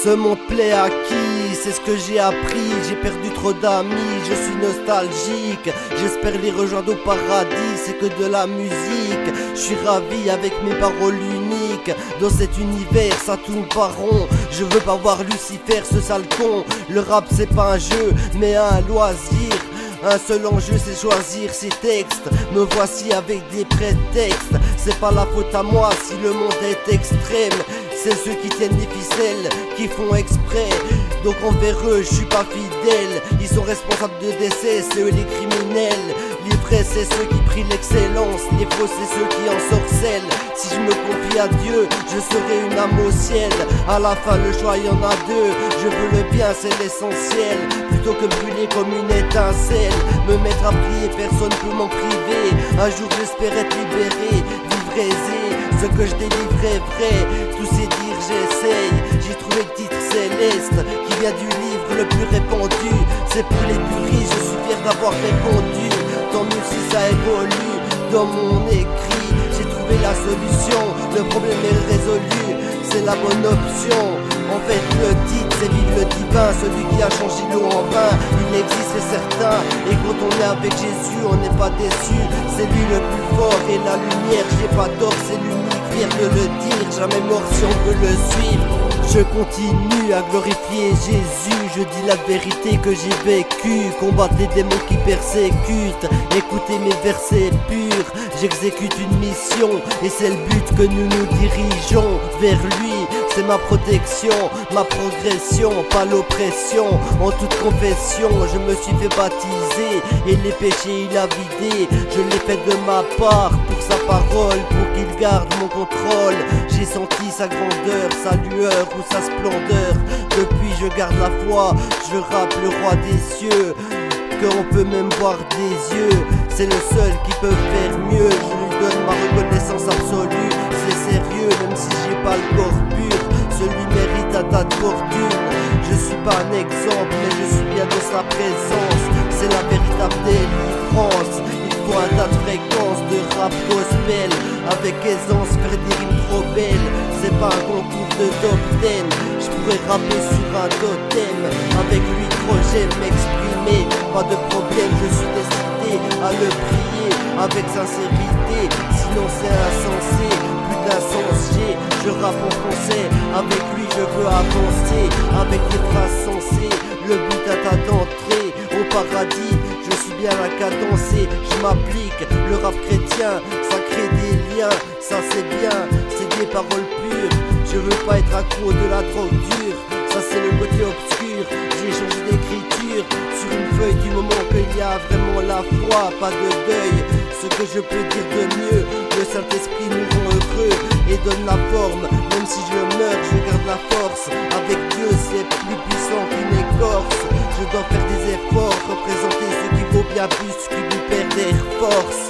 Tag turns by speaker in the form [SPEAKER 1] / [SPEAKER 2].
[SPEAKER 1] Ce monde plaît à qui? C'est ce que j'ai appris. J'ai perdu trop d'amis, je suis nostalgique. J'espère les rejoindre au paradis, c'est que de la musique. Je suis ravi avec mes paroles uniques. Dans cet univers ça tourne pas rond. Je veux pas voir Lucifer, ce sale con. Le rap c'est pas un jeu mais un loisir. Un seul enjeu c'est choisir ses textes. Me voici avec des prétextes. C'est pas la faute à moi si le monde est extrême. C'est ceux qui tiennent les ficelles qui font exprès. Donc envers eux je suis pas fidèle. Ils sont responsables de décès, c'est eux les criminels. Les vrais c'est ceux qui prient l'excellence. Les faux c'est ceux qui ensorcellent. Si je me confie à Dieu, je serai une âme au ciel. À la fin le choix y en a deux. Je veux le bien, c'est l'essentiel. Plutôt que brûler comme une étincelle. Me mettre à prier, personne peut m'en priver. Un jour j'espère être libéré, vivre aisé. Ce que je délivre est vrai, tous ces dires j'essaye. J'ai trouvé le titre céleste qui vient du livre le plus répandu. C'est pour les puristes, je suis fier d'avoir répondu. Tant mieux si ça évolue dans mon écrit. J'ai trouvé la solution, le problème est résolu. C'est la bonne option. En fait le titre c'est vive le divin. Celui qui a changé l'eau en vin. Il existe c'est certain. Et quand on est avec Jésus on n'est pas déçu. C'est lui le plus fort et la lumière. J'ai pas tort, c'est l'unique, fier de le dire. Jamais mort si on veut le suivre. Je continue à glorifier Jésus. Je dis la vérité que j'ai vécue. Combattre les démons qui persécutent. Écoutez mes versets purs. J'exécute une mission et c'est le but que nous nous dirigeons vers lui. C'est ma protection, ma progression, pas l'oppression. En toute confession, je me suis fait baptiser et les péchés il a vidé. Je l'ai fait de ma part pour sa parole, pour qu'il garde mon contrôle. J'ai senti sa grandeur, sa lueur ou sa splendeur. Depuis je garde la foi, je rappe le roi des cieux. Qu'on peut même voir des yeux. C'est le seul qui peut faire mieux. Je lui donne ma reconnaissance absolue. C'est sérieux même si j'ai pas le corps pur. Celui mérite un tas de fortune. Je suis pas un exemple mais je suis bien de sa présence. C'est la véritable délivrance. Il faut un tas de fréquences de rap gospel. Avec aisance faire des rimes trop belles. C'est pas un concours de top 10. Je pourrais rapper sur un totem. Avec lui trop j'aime m'exprimer. Pas de problème, je suis décidé à le prier avec sincérité. Sinon c'est insensé, plus d'un sens j'ai. Je rappe en français, avec lui je veux avancer. Avec les phrases sensées, le but atteint d'entrer au paradis. Je suis bien à cadencer, je m'applique. Le rap chrétien, ça crée des liens. Ça c'est bien, c'est des paroles pures. Je veux pas être accro de la drogue dure. Ça c'est le côté obscur. J'ai changé d'écriture sur une feuille du moment qu'il y a vraiment la foi, pas de deuil. Ce que je peux dire de mieux, le Saint-Esprit nous rend heureux et donne la forme. Même si je meurs, je garde la force. Avec Dieu c'est plus puissant qu'une écorce. Je dois faire des efforts, représenter ce qui vaut bien plus qu'une paire d'Air Force.